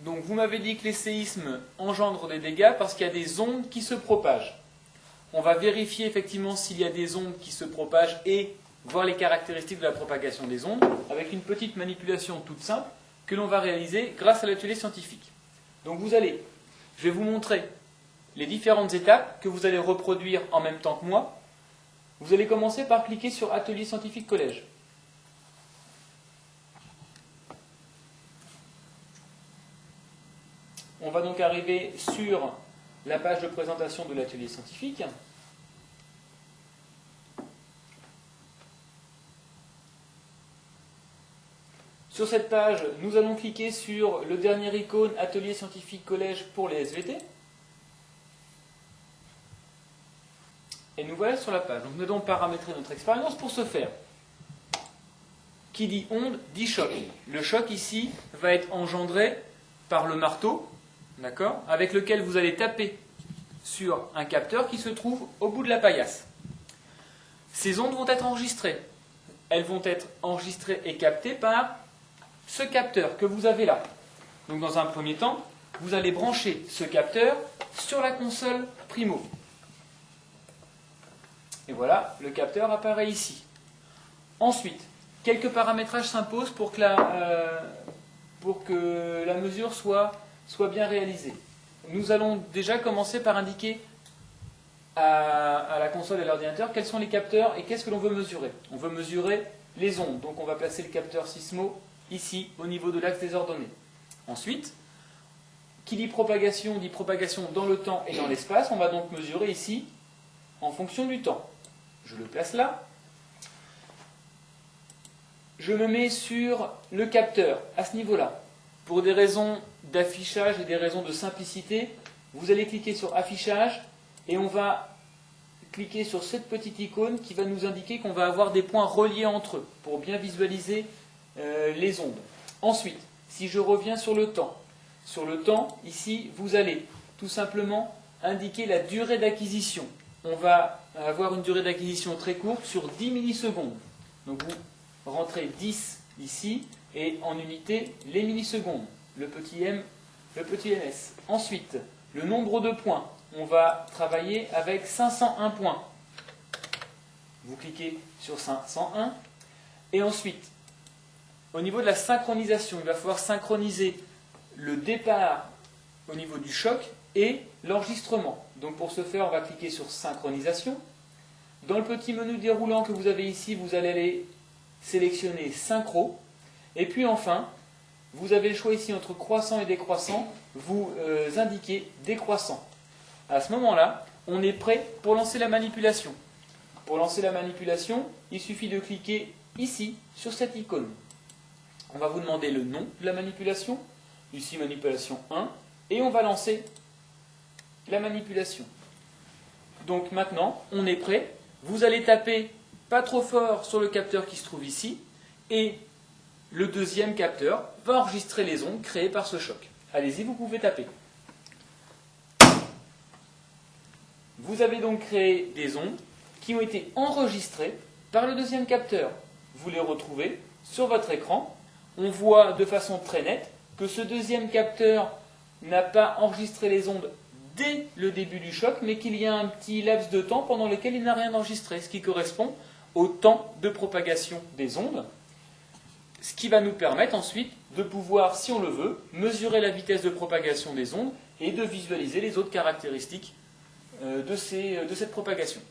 Donc vous m'avez dit que les séismes engendrent des dégâts parce qu'il y a des ondes qui se propagent. On va vérifier effectivement s'il y a des ondes qui se propagent et voir les caractéristiques de la propagation des ondes avec une petite manipulation toute simple que l'on va réaliser grâce à l'atelier scientifique. Donc je vais vous montrer les différentes étapes que vous allez reproduire en même temps que moi. Vous allez commencer par cliquer sur Atelier scientifique collège. On va donc arriver sur la page de présentation de l'atelier scientifique. Sur cette page, nous allons cliquer sur le dernier icône Atelier scientifique collège pour les SVT. Et nous voilà sur la page. Donc nous allons paramétrer notre expérience pour ce faire. Qui dit onde dit choc. Le choc ici va être engendré par le marteau, d'accord, avec lequel vous allez taper sur un capteur qui se trouve au bout de la paillasse. Ces ondes vont être enregistrées. Elles vont être enregistrées et captées par ce capteur que vous avez là. Donc dans un premier temps, vous allez brancher ce capteur sur la console Primo. Et voilà, le capteur apparaît ici. Ensuite, quelques paramétrages s'imposent pour que la mesure soit bien réalisée. Nous allons déjà commencer par indiquer à la console et à l'ordinateur quels sont les capteurs et qu'est-ce que l'on veut mesurer. On veut mesurer les ondes, donc on va placer le capteur Sismo ici, au niveau de l'axe des ordonnées. Ensuite, qui dit propagation dans le temps et dans l'espace. On va donc mesurer ici en fonction du temps. Je le place là. Je me mets sur le capteur à ce niveau-là. Pour des raisons d'affichage et des raisons de simplicité, vous allez cliquer sur affichage et on va cliquer sur cette petite icône qui va nous indiquer qu'on va avoir des points reliés entre eux pour bien visualiser les ondes. Ensuite, si je reviens sur le temps, ici, vous allez tout simplement indiquer la durée d'acquisition. On va avoir une durée d'acquisition très courte sur 10 millisecondes. Donc vous rentrez 10 ici et en unité les millisecondes, le petit m, le petit ms. Ensuite, le nombre de points. On va travailler avec 501 points. Vous cliquez sur 501 et ensuite, au niveau de la synchronisation, il va falloir synchroniser le départ au niveau du choc et l'enregistrement. Donc pour ce faire, on va cliquer sur synchronisation. Dans le petit menu déroulant que vous avez ici, vous allez aller sélectionner synchro. Et puis enfin, vous avez le choix ici entre croissant et décroissant. Vous indiquez décroissant. À ce moment-là, on est prêt pour lancer la manipulation. Pour lancer la manipulation, il suffit de cliquer ici sur cette icône. On va vous demander le nom de la manipulation, ici manipulation 1, et on va lancer la manipulation. Donc maintenant, on est prêt. Vous allez taper pas trop fort sur le capteur qui se trouve ici, et le deuxième capteur va enregistrer les ondes créées par ce choc. Allez-y, vous pouvez taper. Vous avez donc créé des ondes qui ont été enregistrées par le deuxième capteur. Vous les retrouvez sur votre écran. On voit de façon très nette que ce deuxième capteur n'a pas enregistré les ondes dès le début du choc, mais qu'il y a un petit laps de temps pendant lequel il n'a rien enregistré, ce qui correspond au temps de propagation des ondes, ce qui va nous permettre ensuite de pouvoir, si on le veut, mesurer la vitesse de propagation des ondes et de visualiser les autres caractéristiques de cette propagation.